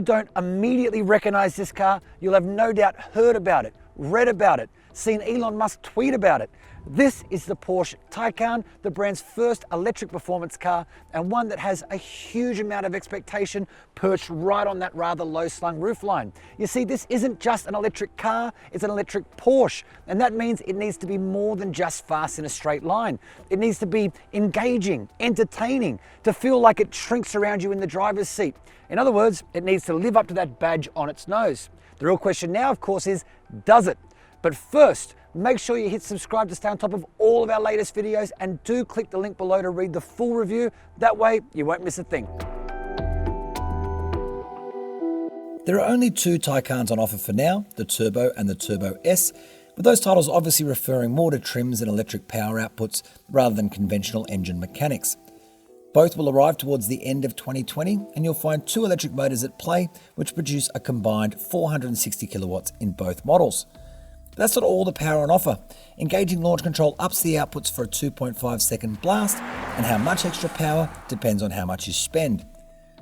don't immediately recognize this car, you'll have no doubt heard about it, read about it, seen Elon Musk tweet about it. This is the Porsche Taycan, the brand's first electric performance car, and one that has a huge amount of expectation perched right on that rather low-slung roofline. You see, this isn't just an electric car, it's an electric Porsche, and that means it needs to be more than just fast in a straight line. It needs to be engaging, entertaining, to feel like it shrinks around you in the driver's seat. In other words, it needs to live up to that badge on its nose. The real question now, of course, is, does it? But first, make sure you hit subscribe to stay on top of all of our latest videos, and do click the link below to read the full review. That way, you won't miss a thing. There are only two Taycans on offer for now, the Turbo and the Turbo S, with those titles obviously referring more to trims and electric power outputs rather than conventional engine mechanics. Both will arrive towards the end of 2020, and you'll find two electric motors at play, which produce a combined 460 kilowatts in both models. That's not all the power on offer. Engaging launch control ups the outputs for a 2.5 second blast, and how much extra power depends on how much you spend.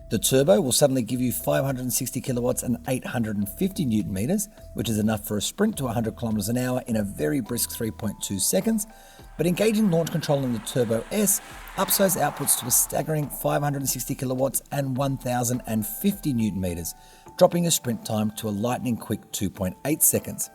The Turbo will suddenly give you 560 kilowatts and 850 newton meters, which is enough for a sprint to 100 kilometers an hour in a very brisk 3.2 seconds. But engaging launch control in the Turbo S ups those outputs to a staggering 560 kilowatts and 1050 newton meters, dropping your sprint time to a lightning quick 2.8 seconds.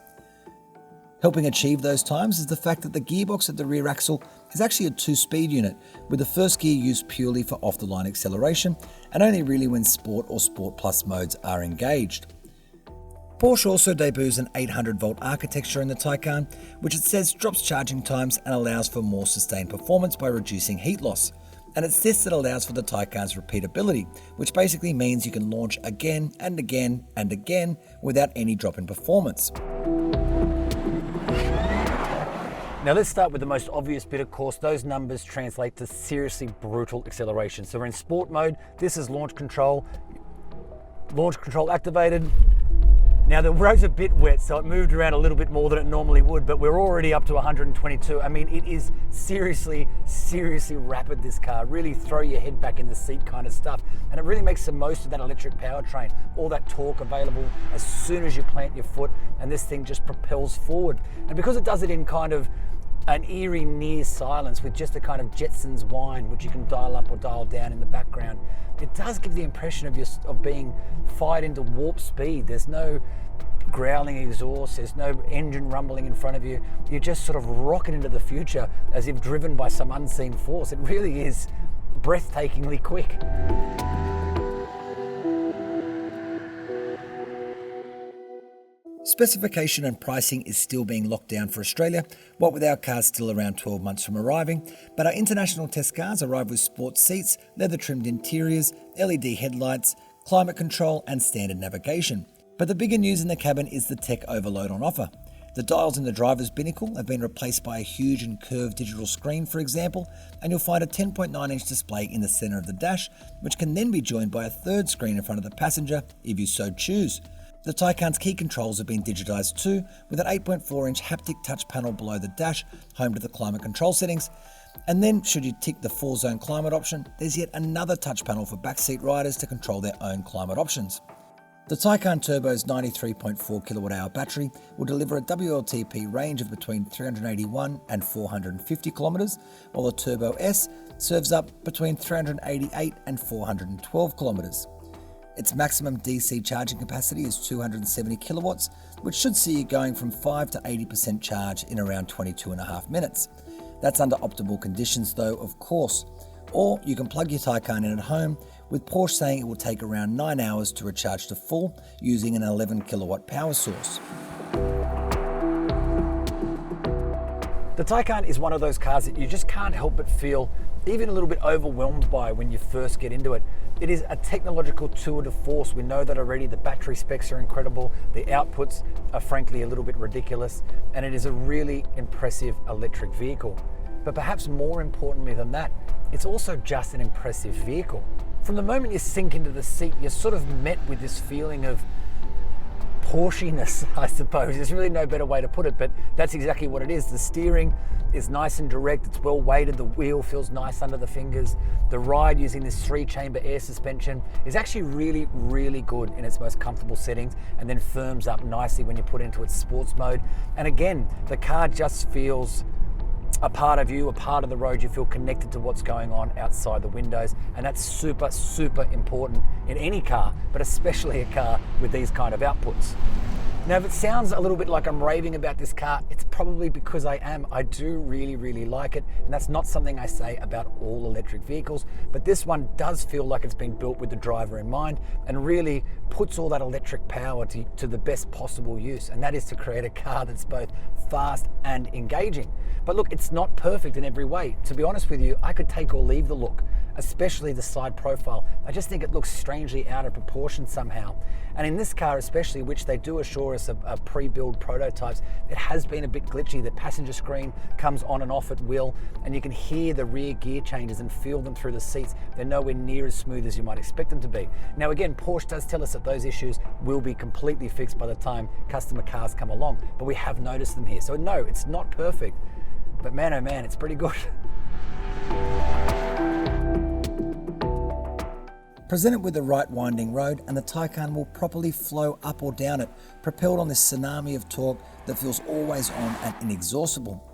Helping achieve those times is the fact that the gearbox at the rear axle is actually a 2-speed unit, with the first gear used purely for off-the-line acceleration, and only really when Sport or Sport Plus modes are engaged. Porsche also debuts an 800-volt architecture in the Taycan, which it says drops charging times and allows for more sustained performance by reducing heat loss. And it's this that allows for the Taycan's repeatability, which basically means you can launch again and again and again without any drop in performance. Now let's start with the most obvious bit, of course. Those numbers translate to seriously brutal acceleration. So we're in sport mode. This is launch control. Launch control activated. Now the road's a bit wet, so it moved around a little bit more than it normally would, but we're already up to 122. I mean, it is seriously rapid, this car. Really throw your head back in the seat kind of stuff. And it really makes the most of that electric powertrain. All that torque available as soon as you plant your foot, and this thing just propels forward. And because it does it in kind of an eerie near silence with just a kind of Jetsons whine, which you can dial up or dial down in the background, it does give the impression of being fired into warp speed. There's no growling exhaust, there's no engine rumbling in front of you. You just sort of rocket into the future as if driven by some unseen force. It really is breathtakingly quick. Specification and pricing is still being locked down for Australia, what with our cars still around 12 months from arriving, but our international test cars arrive with sports seats, leather-trimmed interiors, LED headlights, climate control and standard navigation. But the bigger news in the cabin is the tech overload on offer. The dials in the driver's binnacle have been replaced by a huge and curved digital screen, for example, and you'll find a 10.9-inch display in the centre of the dash, which can then be joined by a third screen in front of the passenger if you so choose. The Taycan's key controls have been digitised too, with an 8.4-inch haptic touch panel below the dash, home to the climate control settings. And then, should you tick the 4-zone climate option, there's yet another touch panel for backseat riders to control their own climate options. The Taycan Turbo's 93.4 kilowatt-hour battery will deliver a WLTP range of between 381 and 450 kilometres, while the Turbo S serves up between 388 and 412 kilometres. Its maximum DC charging capacity is 270 kilowatts, which should see you going from 5 to 80% charge in around 22.5 minutes. That's under optimal conditions though, of course. Or you can plug your Taycan in at home, with Porsche saying it will take around 9 hours to recharge to full using an 11 kilowatt power source. The Taycan is one of those cars that you just can't help but feel even a little bit overwhelmed by when you first get into it. It is a technological tour de force. We know that already. The battery specs are incredible. The outputs are frankly a little bit ridiculous. And it is a really impressive electric vehicle. But perhaps more importantly than that, it's also just an impressive vehicle. From the moment you sink into the seat, you're sort of met with this feeling of Porsche-ness, I suppose. There's really no better way to put it, but that's exactly what it is. The steering is nice and direct, it's well weighted, the wheel feels nice under the fingers. The ride using this 3-chamber air suspension is actually really, really good in its most comfortable settings, and then firms up nicely when you put it into its sports mode. And again, the car just feels a part of you, a part of the road. You feel connected to what's going on outside the windows, and that's super, super important in any car, but especially a car with these kind of outputs. Now, if it sounds a little bit like I'm raving about this car, it's probably because I am. I do really, really like it, and that's not something I say about all electric vehicles, but this one does feel like it's been built with the driver in mind and really puts all that electric power to the best possible use, and that is to create a car that's both fast and engaging. But look, it's not perfect in every way. To be honest with you, I could take or leave the look, especially the side profile. I just think it looks strangely out of proportion somehow. And in this car especially, which they do assure us of pre-build prototypes, it has been a bit glitchy. The passenger screen comes on and off at will, and you can hear the rear gear changes and feel them through the seats. They're nowhere near as smooth as you might expect them to be. Now again, Porsche does tell us that those issues will be completely fixed by the time customer cars come along, but we have noticed them here. So no, it's not perfect, but man, oh man, it's pretty good. Present it with the right winding road and the Taycan will properly flow up or down it, propelled on this tsunami of torque that feels always on and inexhaustible.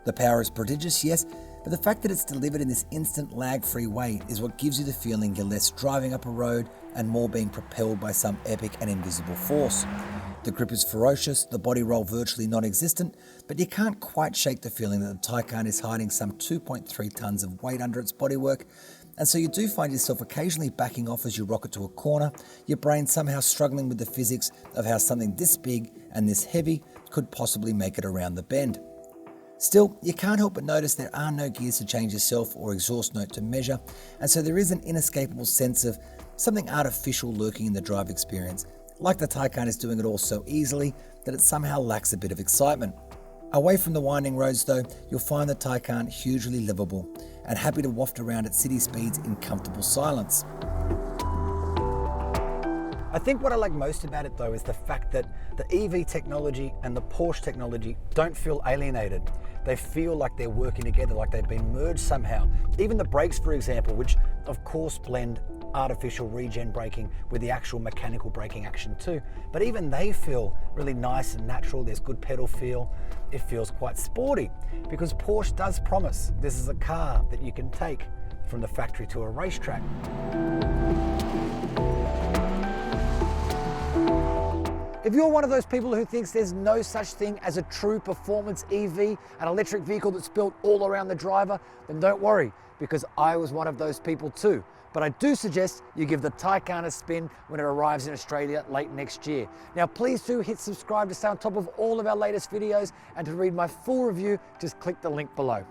The power is prodigious, yes, but the fact that it's delivered in this instant lag-free way is what gives you the feeling you're less driving up a road and more being propelled by some epic and invisible force. The grip is ferocious, the body roll virtually non-existent, but you can't quite shake the feeling that the Taycan is hiding some 2.3 tons of weight under its bodywork. And so you do find yourself occasionally backing off as you rocket to a corner, your brain somehow struggling with the physics of how something this big and this heavy could possibly make it around the bend. Still, you can't help but notice there are no gears to change yourself or exhaust note to measure, and so there is an inescapable sense of something artificial lurking in the drive experience, like the Taycan is doing it all so easily that it somehow lacks a bit of excitement. Away from the winding roads though, you'll find the Taycan hugely livable and happy to waft around at city speeds in comfortable silence. I think what I like most about it though is the fact that the EV technology and the Porsche technology don't feel alienated. They feel like they're working together, like they've been merged somehow. Even the brakes, for example, which of course blend artificial regen braking with the actual mechanical braking action too. But even they feel really nice and natural. There's good pedal feel. It feels quite sporty because Porsche does promise this is a car that you can take from the factory to a racetrack. If you're one of those people who thinks there's no such thing as a true performance EV, an electric vehicle that's built all around the driver, then don't worry, because I was one of those people too. But I do suggest you give the Taycan a spin when it arrives in Australia late next year. Now please do hit subscribe to stay on top of all of our latest videos, and to read my full review, just click the link below.